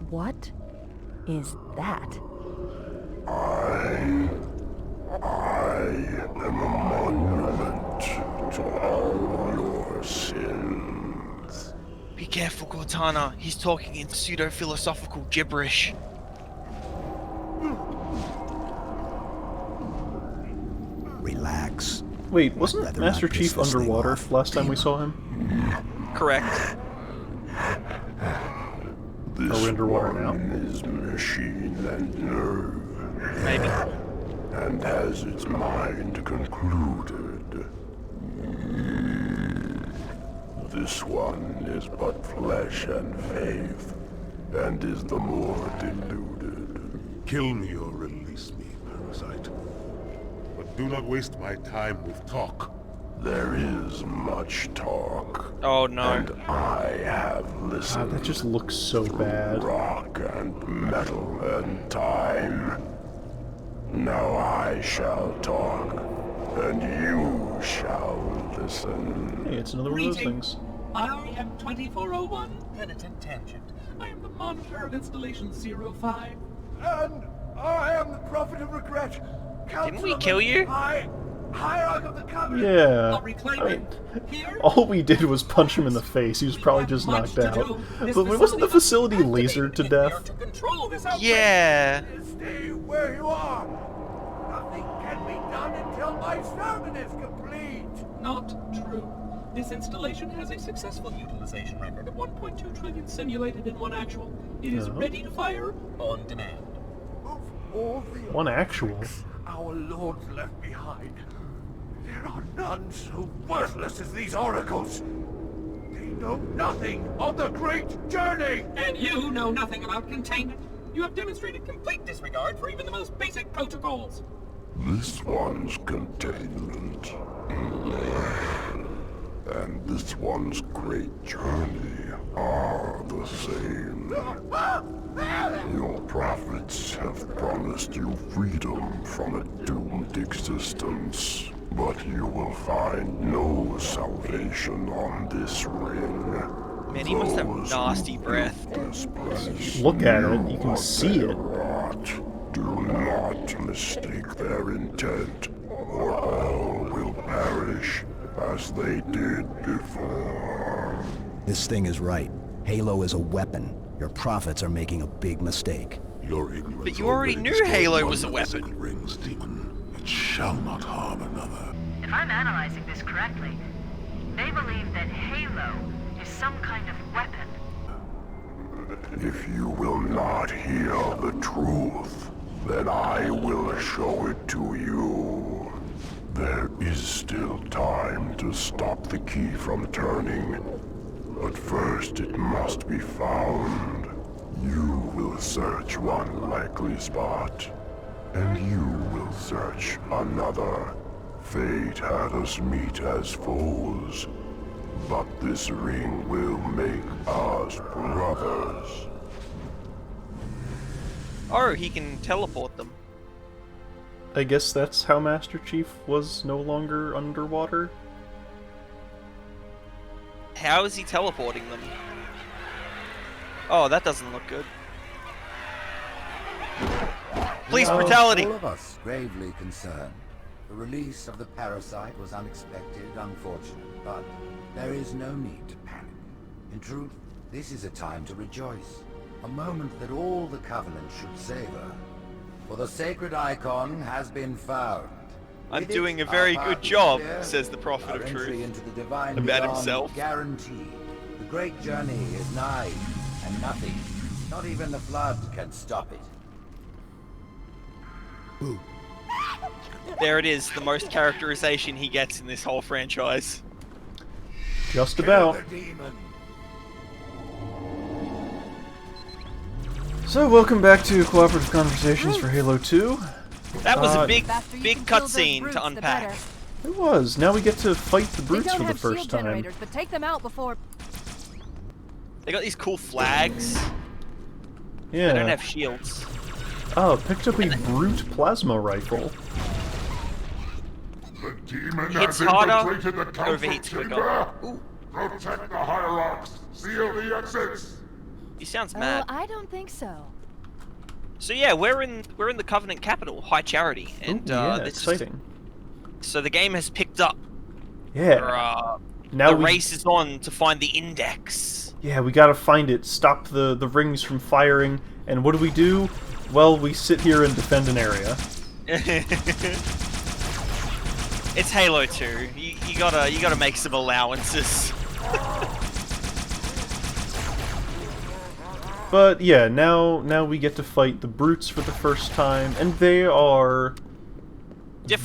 What is that? I am a monument to all your sins. Be careful, Cortana. He's talking in pseudo-philosophical gibberish. Relax. Wait, wasn't Master Chief underwater last time we saw him? Correct. This Are we underwater now? is machine and nerve, Maybe. and has its mind concluded. This one is but flesh and faith, and is the more deluded. Kill me or release me, parasite. But do not waste my time with talk. There is much talk, Oh no. and I have God, listened. that just looks so bad. Rock and metal and time. Now I shall talk, and you shall listen. Hey, it's another one of those things. I am 2401, Penitent Tangent. I am the monitor of Installation 05. And I am the Prophet of Regret. Didn't we kill you? Hierarch of the Covenant. Yeah. I'll reclaim I mean, it. Here, all we did was punch him in the face. He was probably just knocked out. But wasn't the facility lasered to death? to control this outbreak. Yeah. Stay where you are. Nothing can be done until my sermon is complete. Not true. This installation has a successful utilization record of 1.2 trillion simulated and 1 actual. It is ready to fire on demand. Of all the One actual. artifacts our lords left behind, there are none so worthless as these oracles. They know nothing of the great journey. And you know nothing about containment. You have demonstrated complete disregard for even the most basic protocols. This one's containment. And this one's great journey are the same. Your prophets have promised you freedom from a doomed existence, but you will find no salvation on this ring. Man, he must have Those nasty who breath. built this place Look at it, knew you can what see they it. wrought. Do not mistake their intent, or all will perish as they did before. This thing is right. Halo is a weapon. Your prophets are making a big mistake. Your ignorance. But you already knew destroyed Halo one was a of the weapon. sacred rings, demon. It shall not harm another. If I'm analyzing this correctly, they believe that Halo is some kind of weapon. If you will not hear the truth, then I will show it to you. There is still time to stop the key from turning, but first it must be found. You will search one likely spot, and you will search another. Fate had us meet as foes, but this ring will make us brothers. Oh, he can teleport them. I guess that's how Master Chief was no longer underwater? How is he teleporting them? Oh, that doesn't look good. Police brutality! All of us gravely concerned. The release of the parasite was unexpected, unfortunate, but there is no need to panic. In truth, this is a time to rejoice. A moment that all the Covenant should savor. For the sacred icon has been found. I'm With it, doing a our very path good is job, clear, says the Prophet our of entry Truth. into the divine About beyond himself. guaranteed. The great journey is nigh, and nothing, not even the flood, can stop it. There it is, the most characterization he gets in this whole franchise. Just about. The demon. So, welcome back to Cooperative Conversations for Halo 2. That was a big Faster you can kill those cutscene brutes, to the unpack. better. It was. Now we get to fight the They brutes don't for the have first shield time. generators, but take them out before. They got these cool flags. They don't Yeah. have shields. Oh, picked up a brute plasma rifle. The demon Hits has harder, infiltrated the council overheats quicker. chamber. Ooh. Protect the hierarchs. Seal the exits. He sounds Oh, mad. I don't think so. So yeah, we're in the Covenant capital, High Charity, and Ooh, yeah, this exciting. so the game has picked up. Yeah. The race is on to find the index. Yeah, we gotta find it, stop the rings from firing, and what do? Well, we sit here and defend an area. It's Halo 2. You gotta make some allowances. But yeah, now we get to fight the brutes for the first time, and they are they're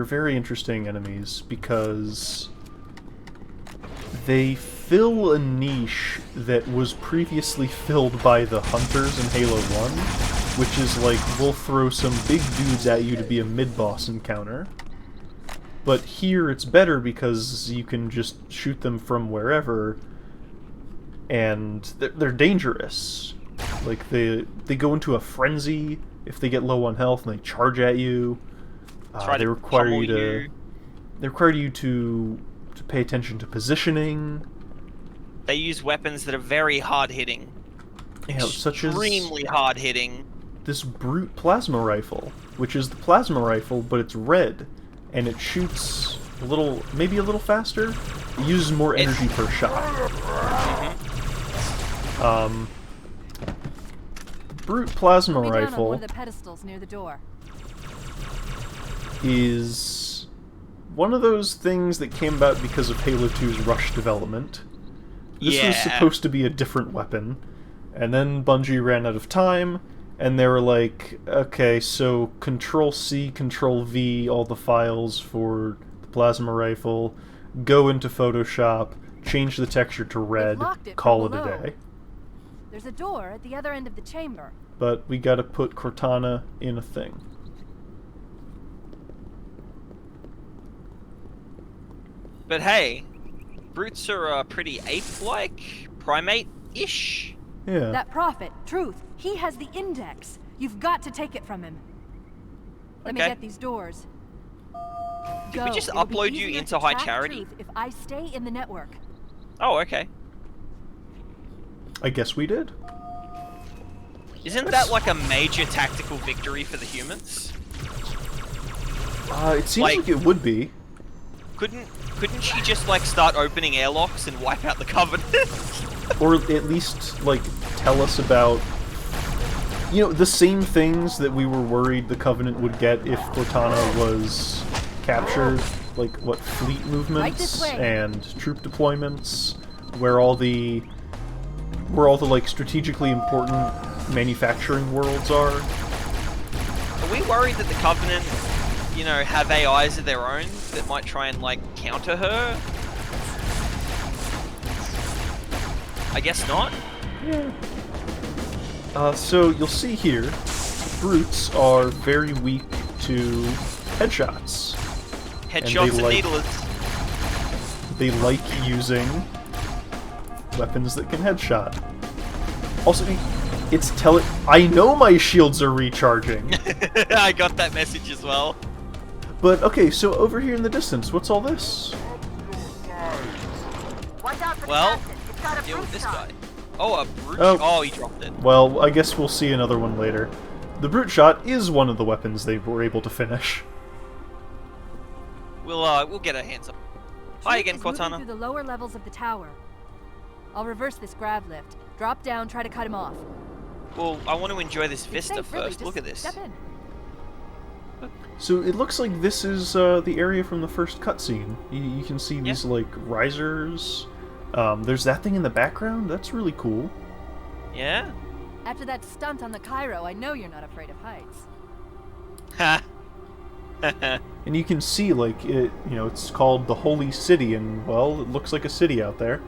very interesting enemies because they fill a niche that was previously filled by the hunters in Halo 1, which is like, we'll throw some big dudes at you to be a mid-boss encounter. But here it's better because you can just shoot them from wherever, and they're dangerous. Like, they go into a frenzy if they get low on health and they charge at you. They require you to pay attention to positioning. They use weapons that are very hard-hitting. Yeah, such as extremely hard-hitting. This brute plasma rifle, which is the plasma rifle, but it's red, and it shoots maybe a little faster. It uses more energy per shot. Brute plasma Put me down on rifle one of the pedestals near the door. is one of those things that came about because of Halo 2's rush development. This was supposed to be a different weapon, and then Bungie ran out of time, and they were like, okay, so Control-C, Control-V, all the files for the plasma rifle, go into Photoshop, change the texture to red, call it a day. There's a door at the other end of the chamber. But we gotta put Cortana in a thing. But hey, brutes are pretty ape-like, primate-ish. Yeah. That prophet, Truth, he has the index. You've got to take it from him. Let me get these doors. Did we just upload you into High Charity? Truth if I stay in the network. Oh, okay. I guess we did. Isn't that like a major tactical victory for the humans? It seems like it would be. Couldn't she just like start opening airlocks and wipe out the Covenant? Or at least like tell us about, you know, the same things that we were worried the Covenant would get if Cortana was captured, like what fleet movements and troop deployments, where all the like strategically important manufacturing worlds are. Are we worried that the Covenant, you know, have AIs of their own that might try and like counter her? I guess not. Yeah. So you'll see here, brutes are very weak to headshots. Headshots and needlers. They like using weapons that can headshot. Also, I know my shields are recharging. I got that message as well. But okay, so over here in the distance, what's all this? Well, deal with this guy. Oh, a brute. Oh, he dropped it. Well, I guess we'll see another one later. The brute shot is one of the weapons they were able to finish. We'll get our hands up. Hi again, Cortana. Cortana. Through the lower levels of the tower. I'll reverse this grav lift. Drop down, try to cut him off. Well, I want to enjoy this vista safe, really. first. Look at this. Step in. So it looks like this is the area from the first cutscene. You can see these like risers. There's that thing in the background. That's really cool. Yeah. After that stunt on the Cairo, I know you're not afraid of heights. Ha. And you can see like it's called the Holy City, and well, it looks like a city out there.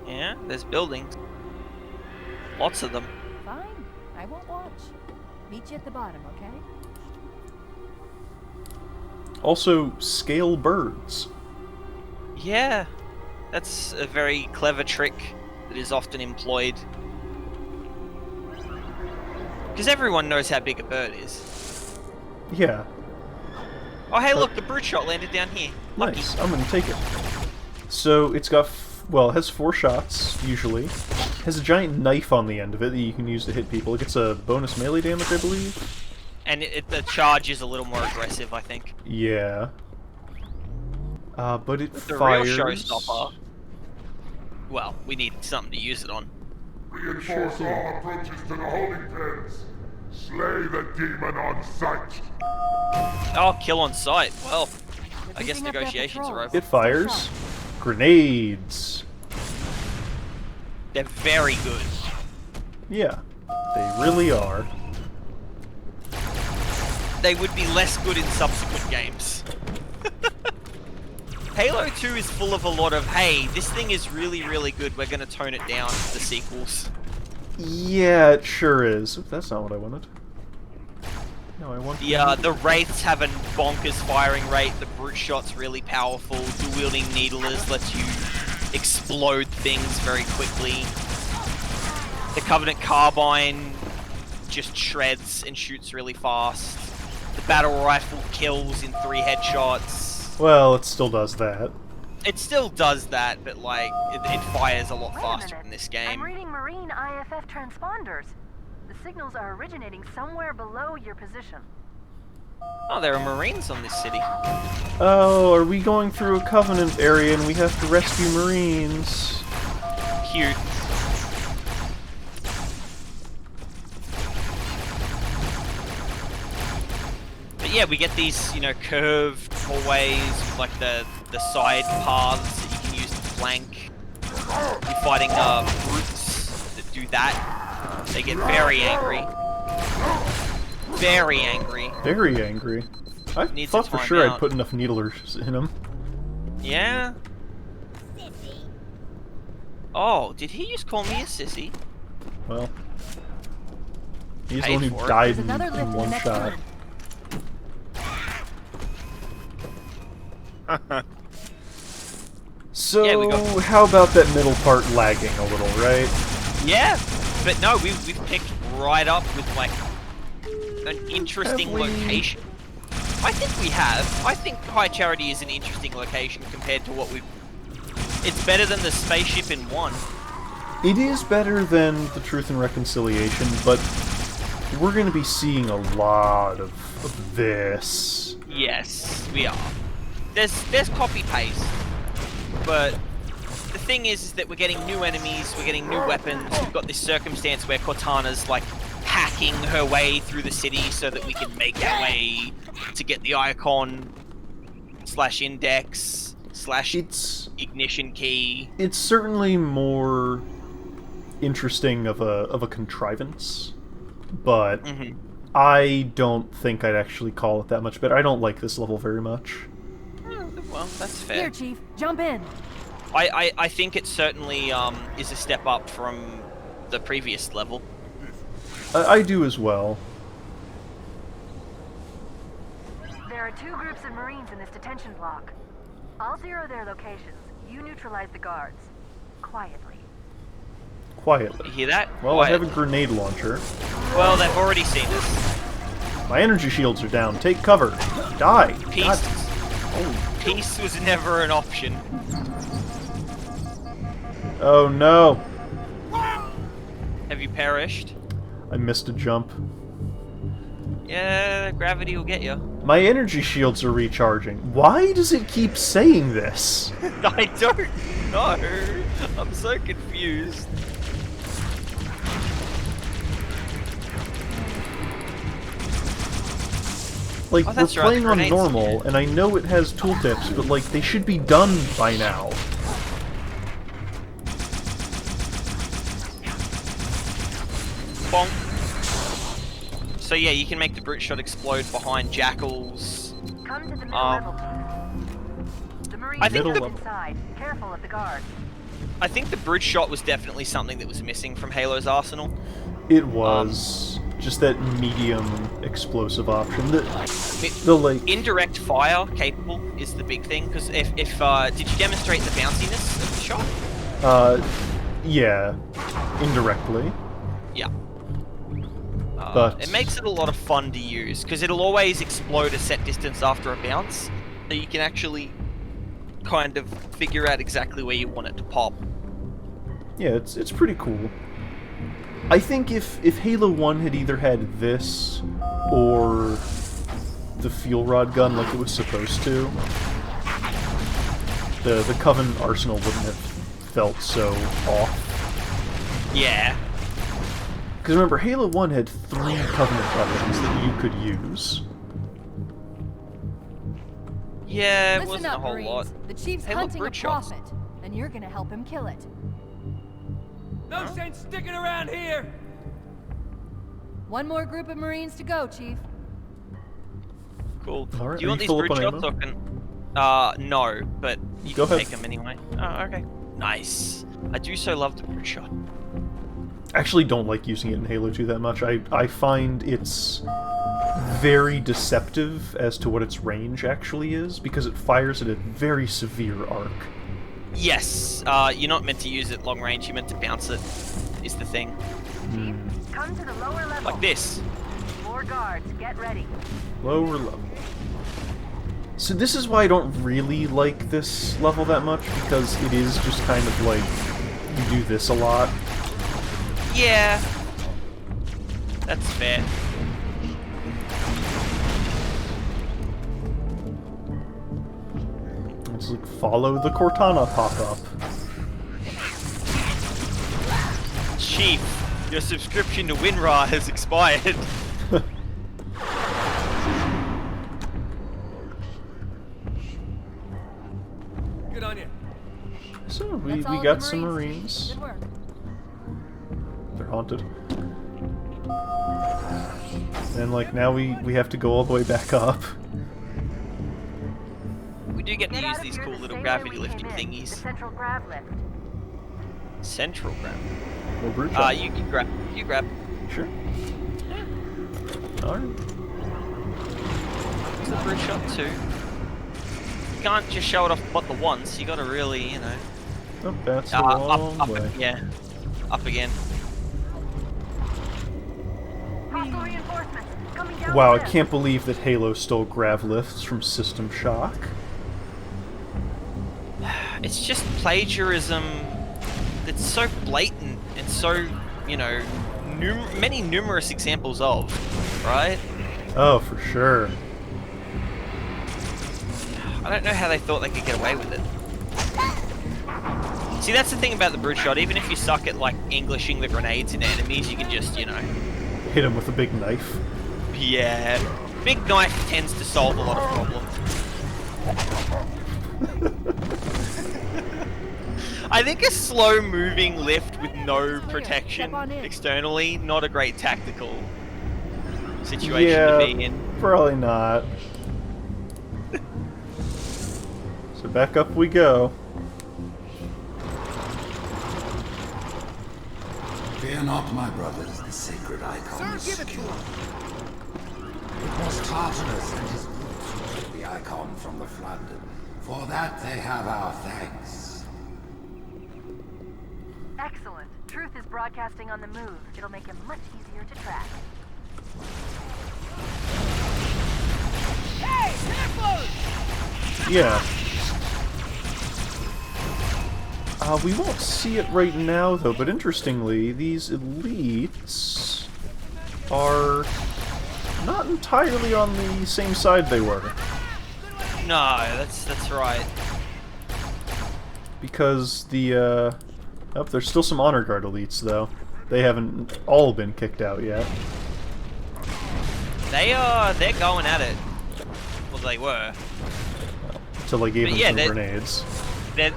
Yeah, there's buildings. Lots of them. Fine, I won't watch. Meet you at the bottom, okay? Also, scale birds. Yeah, that's a very clever trick that is often employed. Because everyone knows how big a bird is. Yeah. Oh, hey, look, the brute shot landed down here. Lucky. Nice, I'm gonna take it. So it's got, it has 4 shots, usually. has a giant knife on the end of it that you can use to hit people. It gets a bonus melee damage, I believe. And the charge is a little more aggressive, I think. Yeah. But it The fires. real showstopper. Well, we need something to use it on. Reinforce all approaches to the holding pens. Slay the demon on sight. Oh, kill on sight. Well, I guess beefing up their negotiations are patrol. over. It fires. Grenades. They're very good. Yeah, they really are. They would be less good in subsequent games. Halo 2 is full of a lot of, hey, this thing is really, really good, we're gonna tone it down for the sequels. Yeah, it sure is. That's not what I wanted. No, I want... The Wraiths have a bonkers firing rate, the Brute Shot's really powerful, dual-wielding Needlers lets you explode things very quickly. The Covenant Carbine just shreds and shoots really fast. The Battle Rifle kills in 3 headshots. Well, it still does that. It still does that, but like, it fires a lot faster in this game. I'm reading Marine IFF transponders. The signals are originating somewhere below your position. Oh, there are Marines on this city. Oh, are we going through a Covenant area and we have to rescue Marines? Cute. But yeah, we get these, you know, curved hallways with like the side paths that you can use to flank. You're fighting brutes that do that. They get very angry. Very angry. Very angry. I Needs thought to for time sure out. I'd put enough needlers in them. Yeah? Oh, did he just call me a sissy? Well, he's the Paid one who for it. died There's another lift in in the one next shot. room. So, Yeah, we go. how about that middle part lagging a little, right? Yeah, but no, we've picked right up with like an interesting Have we? location. I think we have. I think High Charity is an interesting location compared to what we've... It's better than the spaceship in 1. It is better than the Truth and Reconciliation, but we're going to be seeing a lot of this. Yes, we are. There's copy-paste, but the thing is that we're getting new enemies, we're getting new weapons, we've got this circumstance where Cortana's like hacking her way through the city so that we can make our way to get the icon / index / ignition key. It's certainly more interesting of a contrivance, but I don't think I'd actually call it that much better. I don't like this level very much. Well, that's fair. Here, Chief, jump in. I think it certainly is a step up from the previous level. I do as well. There are 2 groups of Marines in this detention block. I'll zero their locations. You neutralize the guards. Quietly. Quietly. You hear that? Well, I have a Quietly. grenade launcher. Well, they've already seen us. My energy shields are down. Take cover. Die. Peace. God. Peace was never an option. Oh no. Have you perished? I missed a jump. Yeah, gravity will get you. My energy shields are recharging. Why does it keep saying this? I don't know. I'm so confused. Like, Oh, we're that's right, playing the on grenades. normal, and I know it has tooltips, but like, they should be done by now. Bonk. So yeah, you can make the brute shot explode behind jackals. Come to the middle level. The Marines I think are the- inside. Careful of the guards. I think the brute shot was definitely something that was missing from Halo's arsenal. It was just that medium explosive option. The like Indirect fire capable is the big thing, because if did you demonstrate the bounciness of the shot? yeah, indirectly. Yeah. But It makes it a lot of fun to use, because it'll always explode a set distance after a bounce, so you can actually kind of figure out exactly where you want it to pop. Yeah, it's pretty cool. I think if Halo 1 had either had this or the fuel rod gun like it was supposed to, the Covenant arsenal wouldn't have felt so off. Yeah. Because remember, Halo 1 had 3 Covenant weapons that you could use. Yeah, it Listen wasn't up, a whole Marines. lot. The Chief's Hey, look, hunting a brute shots. prophet, and you're gonna help him kill it. No sense sticking around here! One more group of Marines to go, Chief. Cool. Alright, Do you are want you these full up brute on shots ammo? or can... no, but you Go can ahead. take them anyway. Oh, okay. Nice. I do so love the brute shot. Actually don't like using it in Halo 2 that much. I find it's very deceptive as to what its range actually is, because it fires at a very severe arc. Yes, you're not meant to use it long range, you're meant to bounce it, is the thing. Come to the lower level. Like this. More guards, get ready. Lower level. So this is why I don't really like this level that much, because it is just kind of like, you do this a lot. Yeah. That's fair. It's like, follow the Cortana pop-up. Chief, your subscription to WinRAR has expired. Good on you. So, we That's all got the some Marines. Marines. Good work. They're haunted. And, like, now we have to go all the way back up. We do get to Get use out of these here cool the little same way gravity we lifting came in, thingies. The central grav lift. Central grab. More brute shot. You can grab. You grab. Sure. Alright. It's a brute shot too. You can't just show it off but the once, you gotta really, you know. Oh, that's a long up, way. yeah. Up again. Hostile reinforcements coming down Wow, the I lift. can't believe that Halo stole grav lifts from System Shock. It's just plagiarism that's so blatant and so, you know, many numerous examples of, right? Oh, for sure. I don't know how they thought they could get away with it. See, that's the thing about the brute shot. Even if you suck at, like, Englishing the grenades into enemies, you can just, you know... Hit him with a big knife. Yeah. Big knife tends to solve a lot of problems. I think a slow-moving lift with no protection externally, not a great tactical situation to be in. Probably not. So back up we go. Fear not, my brothers, the sacred icon. Sir, give it to him. It was Tartarus and his group who took the icon from the flood. For that they have our thanks. Excellent. Truth is broadcasting on the move. It'll make him much easier to track. Hey, Templars! Yeah. We won't see it right now, though, but interestingly, these elites are not entirely on the same side they were. No, that's right. Because the, oh, there's still some Honor Guard elites, though. They haven't all been kicked out yet. They're going at it. Well, they were. Until I gave But them yeah, some they're- grenades.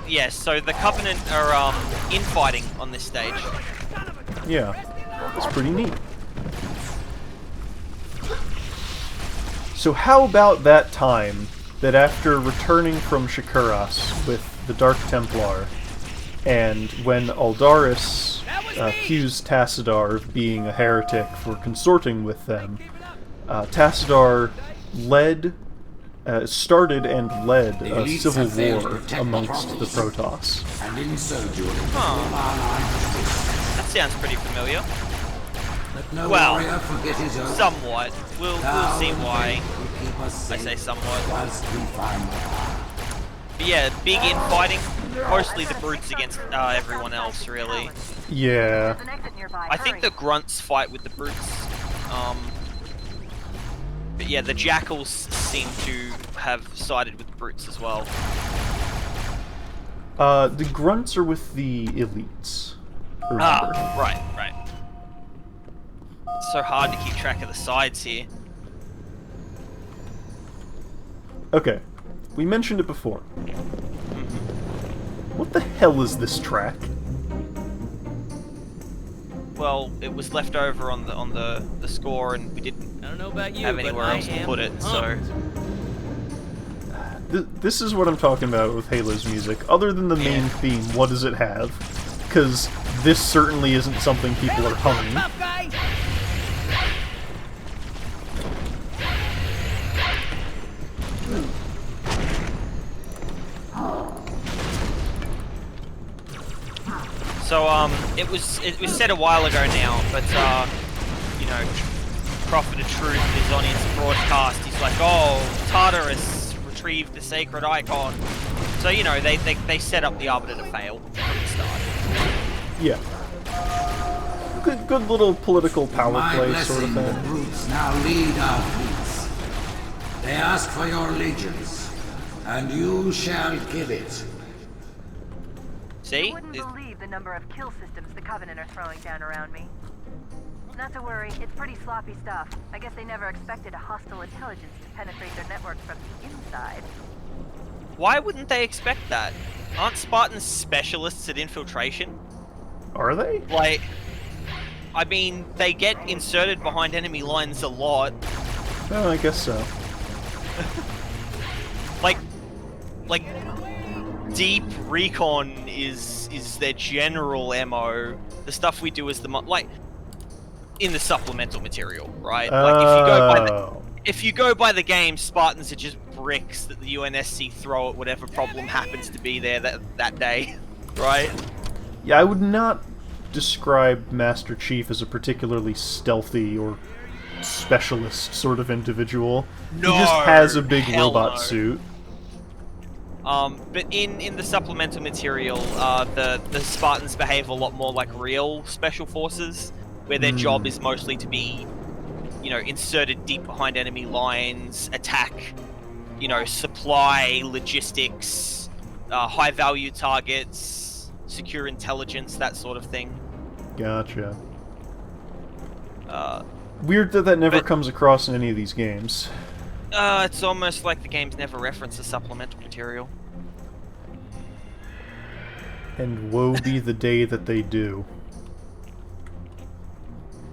Yes, so the Covenant are infighting on this stage. Yeah, it's pretty neat. So how about that time that after returning from Shikuras with the Dark Templar, and when Aldaris accused Tassadar of being a heretic for consorting with them, Tassadar started and led a civil war amongst the Protoss. And in so doing, That sounds pretty familiar. let no Well, warrior forget his oath. Somewhat. We'll see why. Keep us I safe say somewhat. whilst we find the path. But yeah, big infighting mostly the brutes against everyone else, really. Yeah. There's an exit nearby. I think the grunts fight with the brutes. But yeah, the jackals seem to have sided with the brutes as well. The grunts are with the elites. Remember. Right. It's so hard to keep track of the sides here. Okay, we mentioned it before. What the hell is this track? Well, it was left over on the score, and we didn't I don't know about you, have but anywhere I else to am put it. So This is what I'm talking about with Halo's music. Other than the main theme, what does it have? Because this certainly isn't something people are humming. Tough guy. So it was said a while ago now, but you know, Prophet of Truth is on his broadcast. He's like, "Oh, Tartarus retrieved the sacred icon." So you know, they set up the Arbiter to fail from the start. Yeah. Good little political power My play blessing, sort of the thing. brutes now lead our fleets. They ask for your allegiance, and you shall give it. See? You wouldn't believe the number of kill systems the Covenant are throwing down around me. Not to worry, it's pretty sloppy stuff. I guess they never expected a hostile intelligence to penetrate their network from the inside. Why wouldn't they expect that? Aren't Spartans specialists at infiltration? Are they? Like, I mean, they get inserted behind enemy lines a lot. Oh, I guess so. like deep recon is their general MO. The stuff we do is like in the supplemental material, right? Like if you go by the game, Spartans are just bricks that the UNSC throw at whatever problem happens to be there that day, right? Yeah, I would not describe Master Chief as a particularly stealthy or specialist sort of individual. No, he just has a big hell robot no. suit. But in the supplemental material, the Spartans behave a lot more like real special forces, where their job is mostly to be, you know, inserted deep behind enemy lines, attack, you know, supply, logistics, high-value targets, secure intelligence, that sort of thing. Gotcha. Uh, Weird that never comes across in any of these games. It's almost like the games never reference the supplemental material. And woe be the day that they do.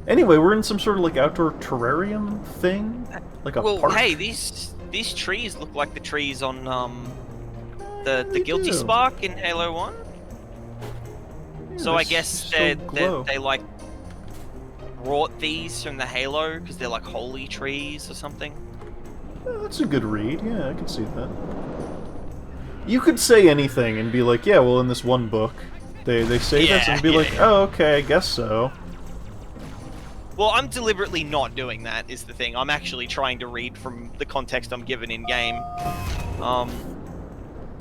Anyway, we're in some sort of like outdoor terrarium thing? Like a park? Hey, these trees look like the trees on the Guilty do. Spark in Halo 1. Yeah, So I guess glow. they like brought these from the Halo because they're like holy trees or something. Yeah, that's a good read. Yeah, I can see that. You could say anything and be like, yeah, well, in this one book, they say this, and be like, oh, okay, I guess so. Well, I'm deliberately not doing that, is the thing. I'm actually trying to read from the context I'm given in-game.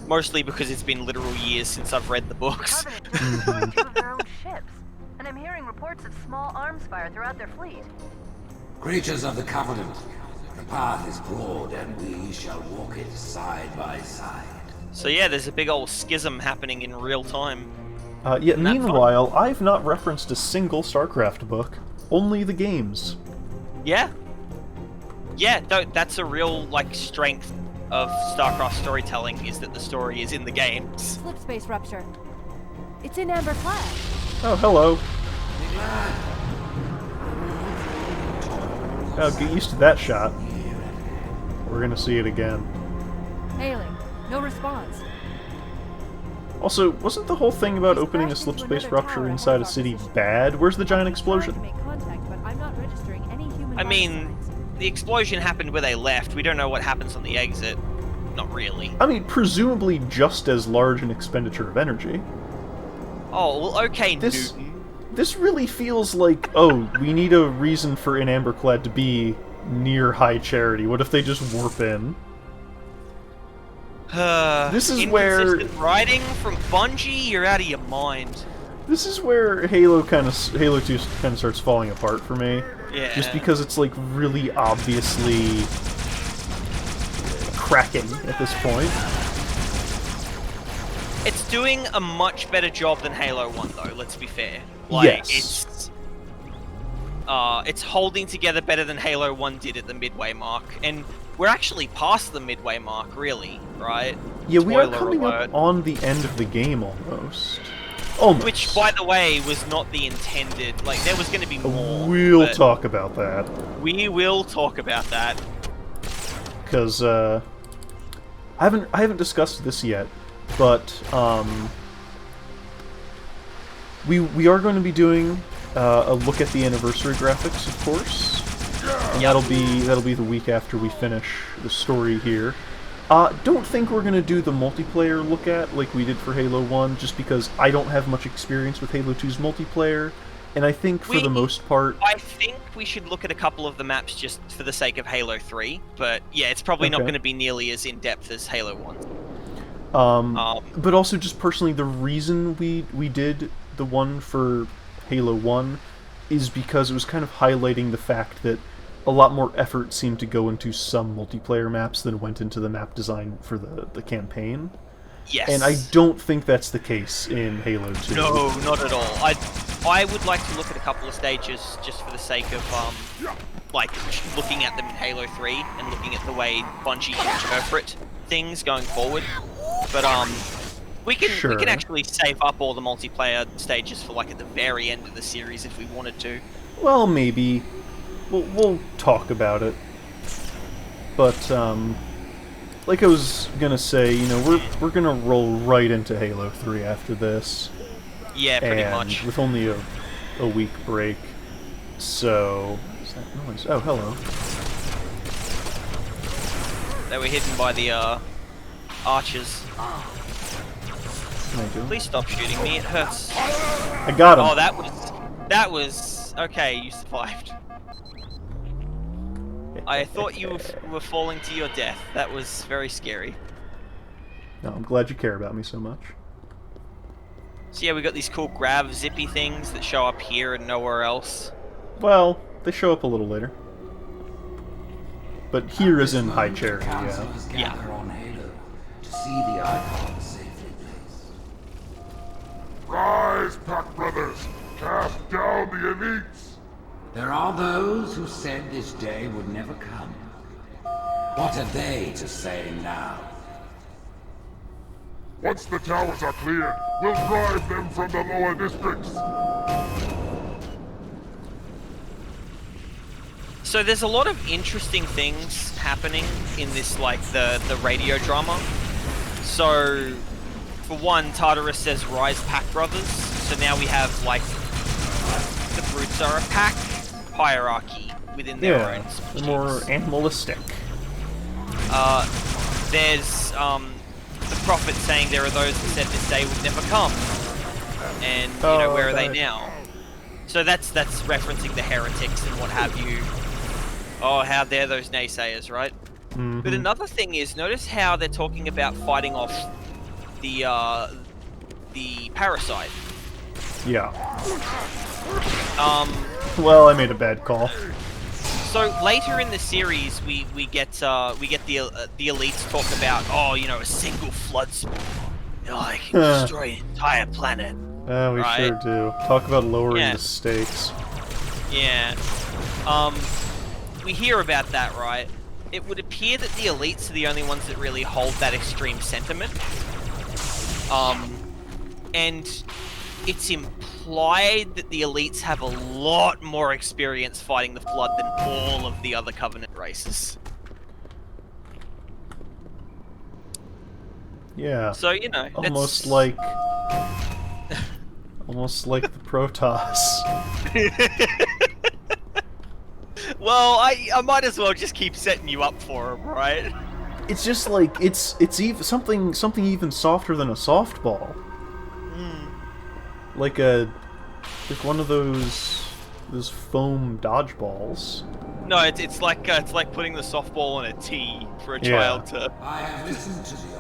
Mostly because it's been literal years since I've read the books. Covenant just destroyed two of their own ships, and I'm hearing reports of small arms fire throughout their fleet. Creatures of the Covenant, the path is broad and we shall walk it side by side. So yeah, there's a big old schism happening in real time. Yet meanwhile, I've not referenced a single StarCraft book. Only the games. Yeah. Yeah, that's a real, like, strength of StarCraft storytelling, is that the story is in the games. Slip space rupture. It's in Amber Flag. Oh, hello. Oh, get used to that shot. We're gonna see it again. Hailing. No response. Also, wasn't the whole thing about opening a slip space rupture inside a city bad? Where's the giant explosion? I mean, the explosion happened where they left. We don't know what happens on the exit. Not really. I mean, presumably just as large an expenditure of energy. Oh, well, okay, This Newton. really feels like, oh, we need a reason for an Amberclad to be near High Charity. What if they just warp in? This is where inconsistent writing from Bungie. You're out of your mind. this is where Halo 2 kind of starts falling apart for me. Yeah. Just because it's like really obviously cracking at this point. It's doing a much better job than Halo 1, though. Let's be fair. Like, yes. It's holding together better than Halo 1 did at the midway mark, and we're actually past the midway mark, really, right? Yeah, we are Spoiler coming alert. up on the end of the game almost. Almost. Which, by the way, was not the intended. Like, there was going to be more. We'll but talk about that. We will talk about that. Because I haven't discussed this yet, but we are going to be doing a look at the anniversary graphics, of course. And that'll be the week after we finish the story here. Don't think we're gonna do the multiplayer look at like we did for Halo 1, just because I don't have much experience with Halo 2's multiplayer, and I think for the most part... I think we should look at a couple of the maps just for the sake of Halo 3, but yeah, it's probably not going to be nearly as in-depth as Halo 1. But also just personally, the reason we did the one for Halo 1 is because it was kind of highlighting the fact that a lot more effort seemed to go into some multiplayer maps than went into the map design for the campaign. Yes. And I don't think that's the case in Halo 2. No, not at all. I would like to look at a couple of stages just for the sake of, like, looking at them in Halo 3 and looking at the way Bungie interpret things going forward. But, we can actually save up all the multiplayer stages for, like, at the very end of the series if we wanted to. Well, maybe. We'll talk about it. But, like I was gonna say, you know, we're gonna roll right into Halo 3 after this. Yeah, pretty much. With only a week break. So... What's that noise? Oh, hello. They were hidden by the, archers. Please stop shooting me, it hurts. I got him. Oh, that was... Okay, you survived. I thought you were falling to your death. That was very scary. No, I'm glad you care about me so much. So yeah, we got these cool grav zippy things that show up here and nowhere else. Well, they show up a little later. But here is in High Cherry, yeah. Yeah. On Halo to see the icon safely placed. Rise, Pack Brothers! Cast down the elites! There are those who said this day would never come. What are they to say now? Once the towers are cleared, we'll drive them from the lower districts. So there's a lot of interesting things happening in this, like, the radio drama. So, for one, Tartarus says, "Rise, Pack Brothers." So now we have, like, the Brutes are a pack hierarchy within their own species. They're more animalistic. There's, the Prophet saying there are those who said this day would never come. And, you know, where are they now? So that's referencing the heretics and what have you. Oh, how dare those naysayers, right? Mm-hmm. But another thing is, notice how they're talking about fighting off the parasite. Yeah. Well, I made a bad call. So later in the series, we get the elites talk about, oh, you know, a single flood spore, you know, like destroy an entire planet. We sure do. Talk about lowering the stakes. Yeah. We hear about that, right? It would appear that the elites are the only ones that really hold that extreme sentiment. And it's implied that the elites have a lot more experience fighting the Flood than all of the other Covenant races. Yeah. So, you know, almost like the Protoss. Well, I might as well just keep setting you up for them, right? It's just like it's even something even softer than a softball. Like one of those foam dodgeballs. No, it's like putting the softball on a tee for a child to. I have listened to the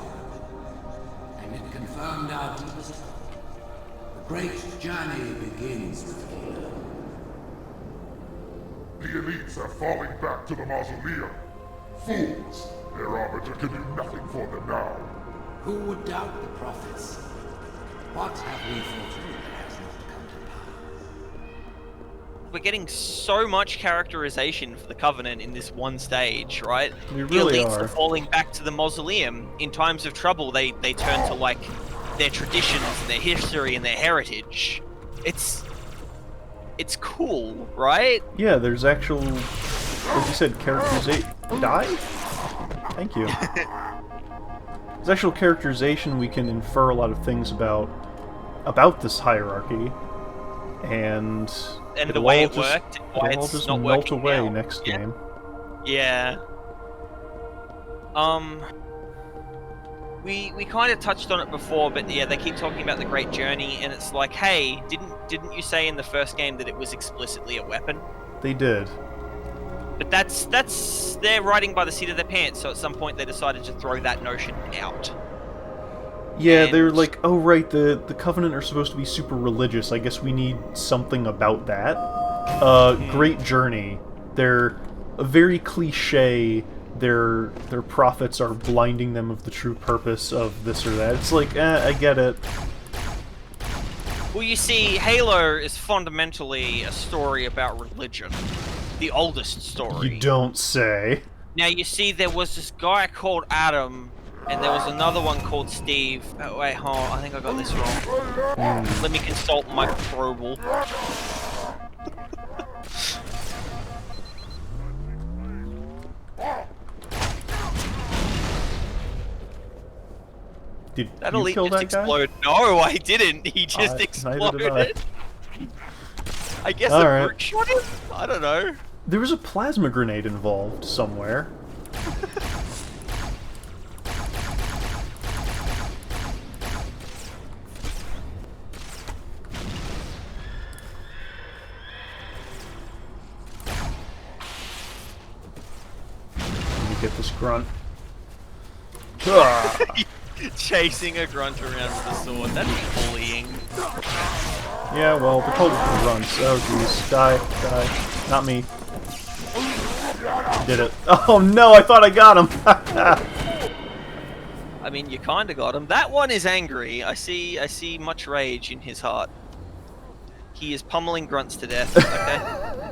confirmed our deepest thought. The great journey begins with Halo. The elites are falling back to the mausoleum. Fools! Their arbiter can do nothing for them now. Who would doubt the prophets? What have we foretold that has not come to pass? We're getting so much characterization for the Covenant in this one stage, right? We really the elites are. are falling back to the mausoleum. In times of trouble, they turn to, like, their traditions and their history and their heritage. It's cool, right? Yeah, there's actual, as you said, characterization. Die? Thank you. There's actual characterization. We can infer a lot of things about this hierarchy, and the way it just, worked, why it'll all it's just not melt working away now. next game. Yeah. We kind of touched on it before, but yeah, they keep talking about the Great Journey, and it's like, hey, didn't you say in the first game that it was explicitly a weapon? They did. But that's they're riding by the seat of their pants, so at some point they decided to throw that notion out. Yeah, And- they were like, oh right, the Covenant are supposed to be super religious. I guess we need something about that. Great Journey. They're a very cliche. Their prophets are blinding them of the true purpose of this or that. It's like, I get it. Well, you see, Halo is fundamentally a story about religion. The oldest story. You don't say. Now, you see, there was this guy called Adam, and there was another one called Steve. Oh, wait, hold on, I think I got this wrong. Let me consult my probable. Did That you elite kill just that guy? exploded. No, I didn't. He just Neither did I. exploded. I guess All a right. brute shot him? I don't know. There was a plasma grenade involved somewhere. Let me get this grunt. Ah. Chasing a grunt around with a sword. That's bullying. Yeah, well, they're called grunts. Oh, jeez. Die. Not me. Did it. Oh, no, I thought I got him. I mean, you kinda got him. That one is angry. I see much rage in his heart. He is pummeling grunts to death, okay?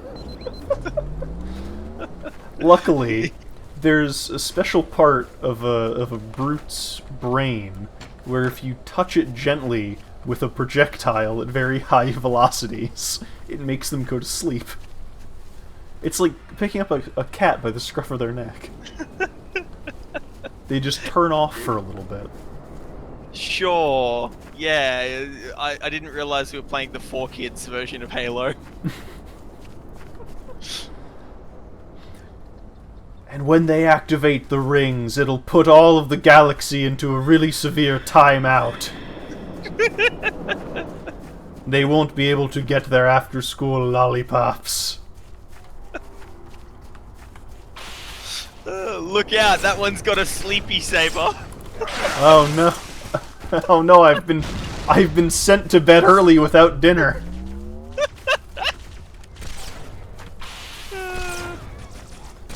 Luckily, there's a special part of a brute's brain where if you touch it gently with a projectile at very high velocities, it makes them go to sleep. It's like picking up a cat by the scruff of their neck. They just turn off for a little bit. Sure. Yeah, I didn't realize we were playing the 4Kids version of Halo. And when they activate the rings, it'll put all of the galaxy into a really severe timeout. They won't be able to get their after-school lollipops. Look out, that one's got a sleepy saber. Oh no. Oh no, I've been sent to bed early without dinner.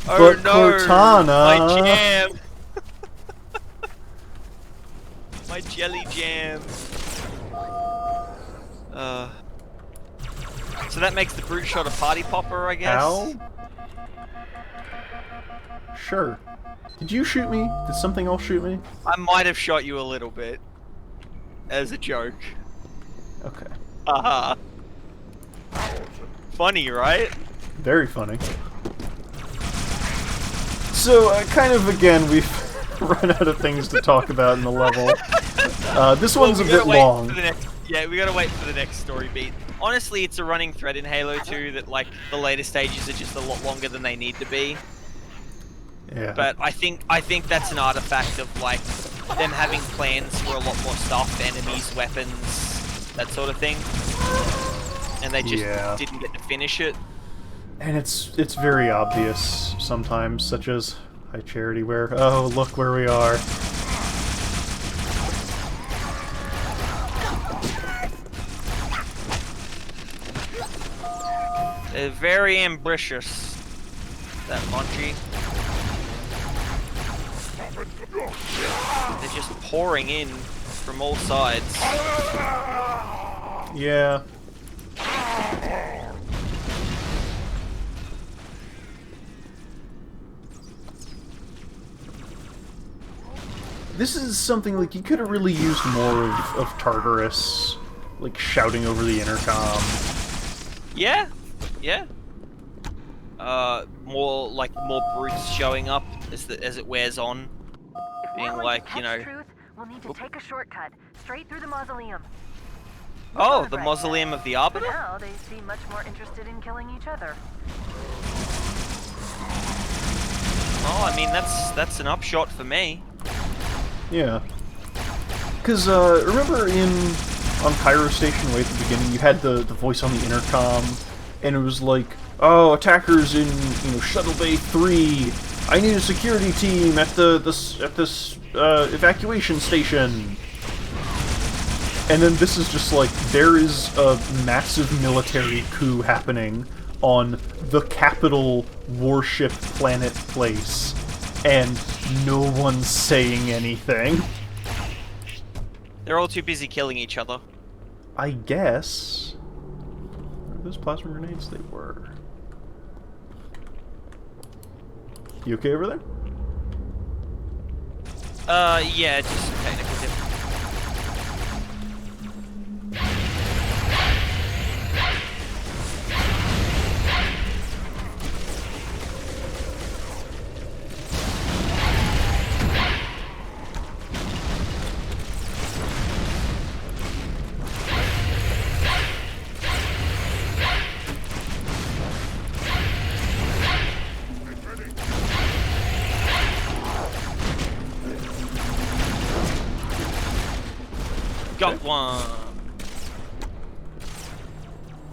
Oh But no, Cortana... my jam. My jelly jam. So that makes the brute shot a party popper, I guess? How? Sure. Did you shoot me? Did something else shoot me? I might have shot you a little bit. As a joke. Okay. Haha. Funny, right? Very funny. So, kind of again, we've run out of things to talk about in the level. This one's a bit long. Yeah, we gotta wait for the next story beat. Honestly, it's a running thread in Halo 2 that, like, the later stages are just a lot longer than they need to be. Yeah. But I think that's an artifact of, like, them having plans for a lot more stuff, enemies, weapons, that sort of thing. And they just didn't get to finish it. And it's very obvious sometimes, such as High Charity, where, oh, look where we are. They're very ambitious, that Monty. They're just pouring in from all sides. Yeah. This is something, like, you could have really used more of Tartarus, like, shouting over the intercom. Yeah, yeah. More brutes showing up as it wears on, being like, you know. Truth, we'll need to take a shortcut straight through the mausoleum. Oh, the mausoleum of the Arbiter? For now, they seem much more interested in killing each other. Oh, I mean that's an upshot for me. Yeah. Because, remember on Pyro Station way at the beginning, you had the voice on the intercom, and it was like, oh, attackers in, Shuttle Bay 3, I need a security team at this evacuation station. And then this is just like, there is a massive military coup happening on the capital warship planet place, and no one's saying anything. They're all too busy killing each other. I guess. Are those plasma grenades? They were. You okay over there? Yeah, just some technical difficulties. Got one.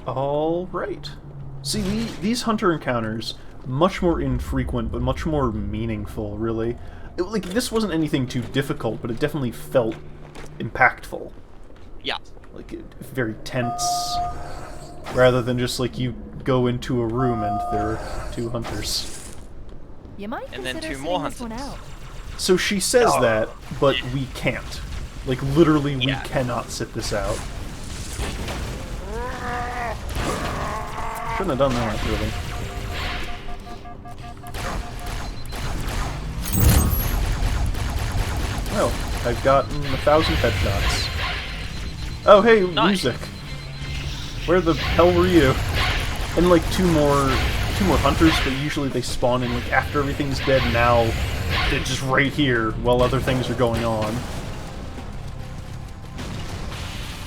All right. See, these hunter encounters, much more infrequent, but much more meaningful, really. Like, this wasn't anything too difficult, but it definitely felt impactful. Yeah. Like, very tense, rather than just, like, you go into a room and there are 2 hunters. You might and then consider 2 more sitting this hunters. one out. So she says that, but we can't. Like, literally, we cannot sit this out. Shouldn't have done that, really. Oh, I've gotten 1,000 headshots. Oh, hey, nice. Music. Where the hell were you? And, like, two more hunters, but usually they spawn in, like, after everything's dead. Now, they're just right here while other things are going on.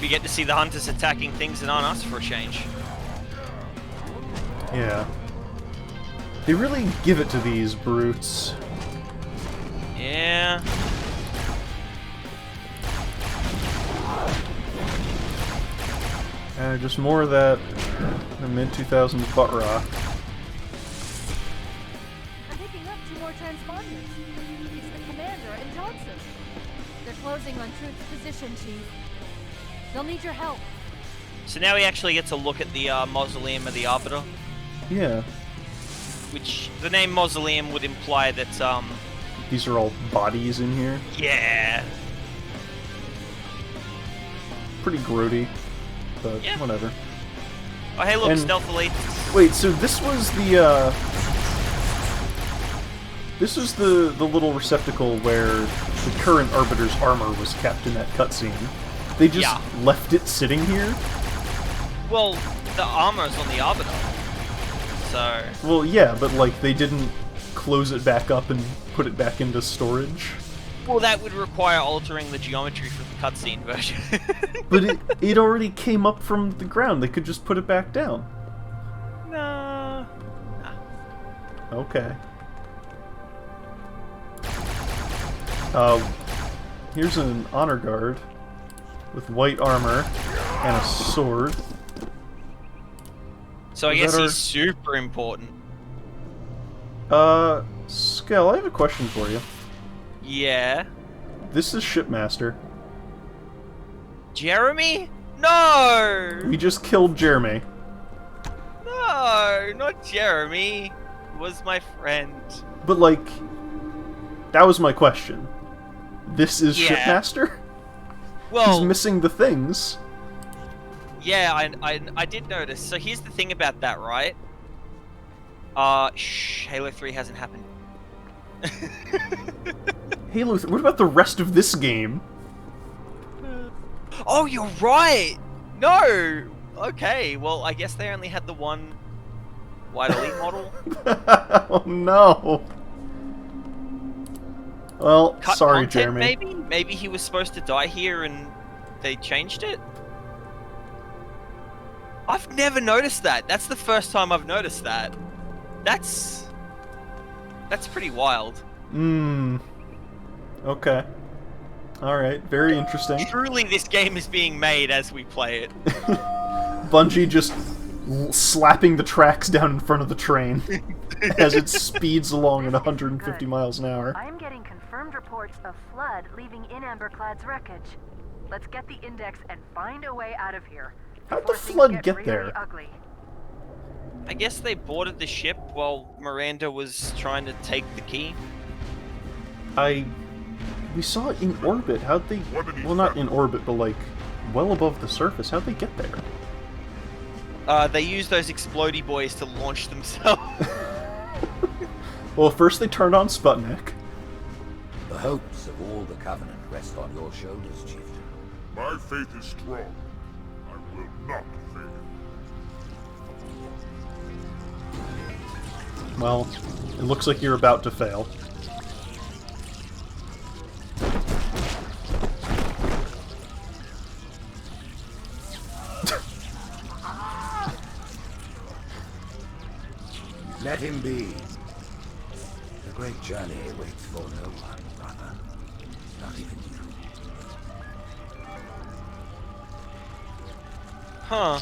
We get to see the hunters attacking things that aren't us for a change. Yeah. They really give it to these brutes. Yeah. Just more of that mid-2000s butt rock. I'm picking up 2 more transponders. It's the commander and Johnson. They're closing on Truth's position, Chief. They'll need your help. So now we actually get to look at the mausoleum of the Arbiter. Yeah. Which, the name mausoleum would imply that, These are all bodies in here. Yeah. Pretty grody, but whatever. Oh, hey, look, And stealthily. Wait, so this was the, This is the little receptacle where the current Arbiter's armor was kept in that cutscene. They just left it sitting here? Well, the armor's on the Arbiter. So... Well, yeah, but, like, they didn't close it back up and put it back into storage? Well, that would require altering the geometry for the cutscene version. But it already came up from the ground. They could just put it back down. No. Okay. Here's an honor guard with white armor and a sword. So I guess he's super important. Skell, I have a question for you. Yeah? This is Shipmaster. Jeremy? No! We just killed Jeremy. No! No, not Jeremy. He was my friend. But, like, that was my question. This is Yeah. Shipmaster? Well, He's missing the things. yeah, I did notice. So here's the thing about that, right? Halo 3 hasn't happened. Halo, what about the rest of this game? Oh, you're right! No! Okay, well, I guess they only had the one White Elite model. Oh no! Well, Cut sorry, content, Jeremy. maybe? Maybe he was supposed to die here and they changed it? I've never noticed that. That's the first time I've noticed that. That's pretty wild. Okay. Alright, very interesting. Truly, this game is being made as we play it. Bungie just slapping the tracks down in front of the train as it speeds along at 150 miles an hour. I'm getting confirmed reports of flood leaving in Amberclad's wreckage. Let's get the index and find a way out of here. How'd the before things flood get really there? Ugly. I guess they boarded the ship while Miranda was trying to take the key. We saw it in orbit. How'd they... Well, not in orbit, but, like, well above the surface. How'd they get there? They used those explodey boys to launch themselves. Well, first they turned on Sputnik. The hopes of all the Covenant rest on your shoulders, Chieftain. My faith is strong. I will not fail. Well, it looks like you're about to fail. Let him be. The great journey waits for no one, brother. Not even you. Huh.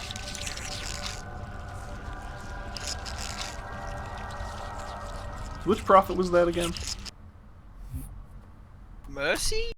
Which prophet was that again? Mercy?